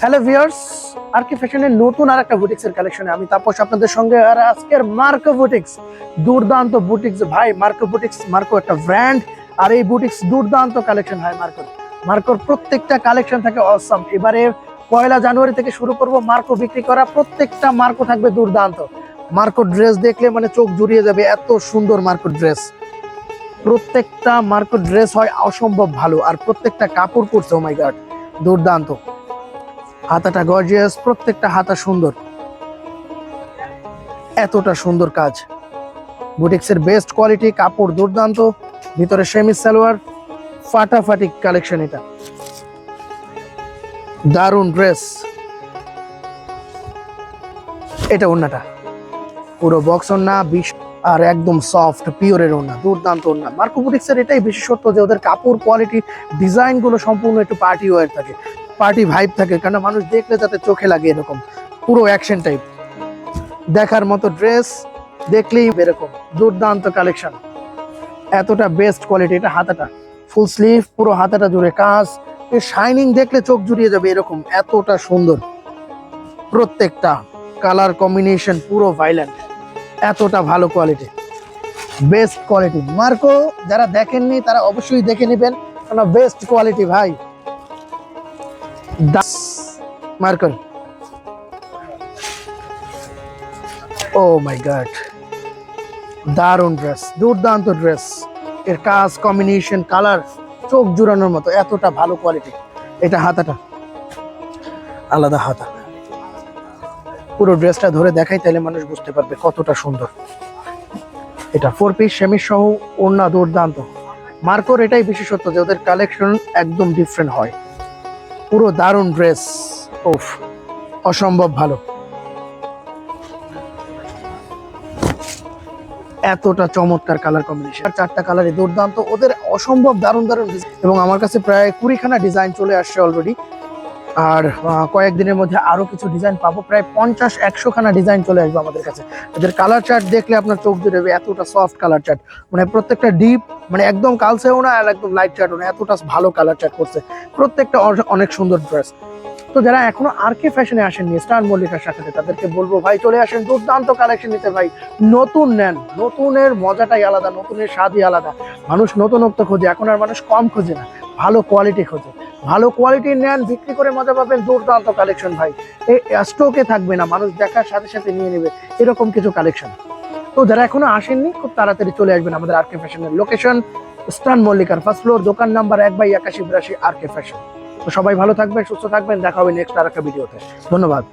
Hello viewers, আরকে ফ্যাশনের নতুন আর একটা বুটিক্সের কালেকশনে আমি তাপস আপনাদের সঙ্গে। আর আজকের মার্কো বুটিক্স, দুর্দান্ত বুটিক্স ভাই। মার্কো বুটিক্স, মার্কো একটা ব্র্যান্ড, আর এই বুটিক্স দুর্দান্ত কালেকশন হয় মার্কোর। মার্কোর প্রত্যেকটা কালেকশন থাকে অসাম। এবারে 1 জানুয়ারি থেকে শুরু করব মার্কো বিক্রি করা। প্রত্যেকটা মার্কো থাকবে দুর্দান্ত। মার্কো ড্রেস দেখলে মানে চোখ জুড়িয়ে যাবে, এত সুন্দর মার্কো ড্রেস। প্রত্যেকটা মার্কো ড্রেস হয় অসম্ভব ভালো, আর প্রত্যেকটা কাপড় পরছে ও মাই গড দুর্দান্ত। হাতাটা গর্জিয়াস, প্রত্যেকটা হাতা সুন্দর, এতটা সুন্দর কাজ। বুটিক্সের বেস্ট কোয়ালিটি, কাপড় দুর্দান্ত, ভিতরে সেমি সালোয়ার, ফাটাফাটি কালেকশন। এটা দারুন ড্রেস। এটা ওড়নাটা পুরো বক্স ওড়না, আর একদম সফট পিওরের ওড়না, দুর্দান্ত ওড়না। মার্কো বুটিক্সের এটাই বিশেষত্ব যে ওদের কাপড় কোয়ালিটি, ডিজাইন গুলো সম্পূর্ণ একটু পার্টি ওয়্যার থাকে, পার্টি ভাইব থাকে, কারণ মানুষ দেখলে যাতে চোখে লাগে এরকম পুরো অ্যাকশন টাইপ দেখার মতো ড্রেস। দেখলেই এরকম দুর্দান্ত কালেকশন, এতটা বেস্ট কোয়ালিটি। এটা হাতাটা ফুল স্লিভ, পুরো হাতাটা জুড়ে কাজ, শাইনিং দেখলে চোখ জুড়িয়ে যাবে এরকম, এতটা সুন্দর। প্রত্যেকটা কালার কম্বিনেশন পুরো ভাইলেন্ট, এতটা ভালো কোয়ালিটি, বেস্ট কোয়ালিটি। মার্কো যারা দেখেননি তারা অবশ্যই দেখে নেবেন, কারণ বেস্ট কোয়ালিটি ভাই। মার্কো, ও মাই গড, দারুণ ড্রেস, দুর্দান্ত ড্রেস। এর কাজ, কম্বিনেশন, কালার চোখ জুড়ানোর মতো, এতটা ভালো কোয়ালিটি। এটা হাতাটা আলাদা হাতা, পুরো ড্রেসটা ধরে দেখাই তাহলে মানুষ বুঝতে পারবে কতটা সুন্দর। এটা 4 পিস সেমি সহ ওড়না, দুর্দান্ত। মার্কোর এটাই বিশেষত্ব যে ওদের কালেকশন একদম ডিফারেন্ট হয়। পুরো দারুণ ড্রেস, ওফ অসম্ভব ভালো, এতটা চমৎকার কালার কম্বিনেশন। 4টা কালারই দুর্দান্ত, ওদের অসম্ভব দারুণ দারুণ। এবং আমার কাছে প্রায় 20খানা ডিজাইন চলে আসছে অলরেডি, আর কয়েকদিনের মধ্যে আরো কিছু ডিজাইন পাবো। প্রায় 50-100 খানা ডিজাইন চলে আসবে আমাদের কাছে। এদের কালার চার্ট দেখলে আপনার চোখ জুড়ে যাবে, এতটা সফট কালার চার্ট, মানে প্রত্যেকটা ডিপ, মানে একদম কালসেও না আর একদম লাইট চার্টও না, এতটা ভালো কালার চার্ট করছে। প্রত্যেকটা অনেক সুন্দর ড্রেস। তো যারা এখনো আরকে ফ্যাশনে আসেননি স্টার মল্লিকার সাথে, তাদেরকে বলবো ভাই চলে আসেন, দুর্দান্ত কালেকশন নিতে ভাই। নতুন নেন, নতুনের মজাটাই আলাদা, নতুনের স্বাদই আলাদা। মানুষ নতুনত্ব খোঁজে, এখন আর মানুষ কম খোঁজে না, ভালো কোয়ালিটি খোঁজে। ভালো কোয়ালিটি নেন, বিক্রি করে মজা পাবেন। দুর্দান্ত কালেকশন ভাই, এই স্টকে থাকবে না, মানুষ দেখার সাথে সাথে নিয়ে নেবে, এরকম কিছু কালেকশন। তো যারা এখনো আসেননি খুব তাড়াতাড়ি চলে আসবেন আমাদের আরকে ফ্যাশনের লোকেশন স্টার মল্লিকার ফার্স্ট ফ্লোর, দোকান নাম্বার 1/8182 আরকে ফ্যাশন। তো সবাই ভালো থাকবেন, সুস্থ থাকবেন, দেখা হবে নেক্সট আর একটা ভিডিওতে। ধন্যবাদ।